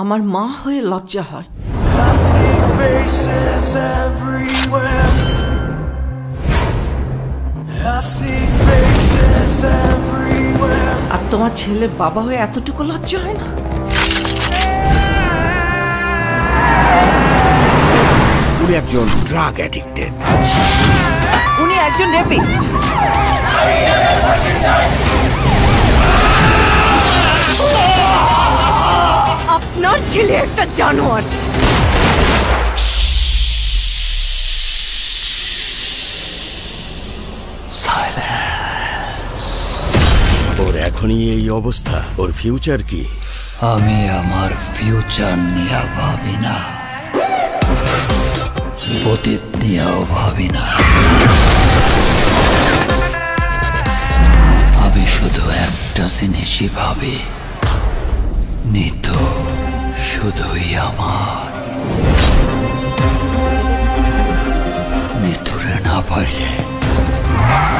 আমার মা হয়ে লজ্জা হয়। আর তোমার ছেলের বাবা হয়ে এতটুকু লজ্জা হয় না? উনি একজন ড্রাগ অ্যাডিক্টেড। উনি একজন রেপিস্ট। আপনার ছেলে একটা জানোয়ার। ওর এখনই এই অবস্থা, ওর ফিউচার কি? আমি আমার ফিউচার নিয়ে ভাবি না, অতীত নিয়েও ভাবি না। আমি শুধু একটা জিনিসই ভাবি, নিতু শুধুই আমার। নিতুরে না পারলে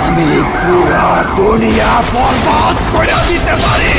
আমি পুরা দুনিয়া বরবাদ করে দিতে পারি।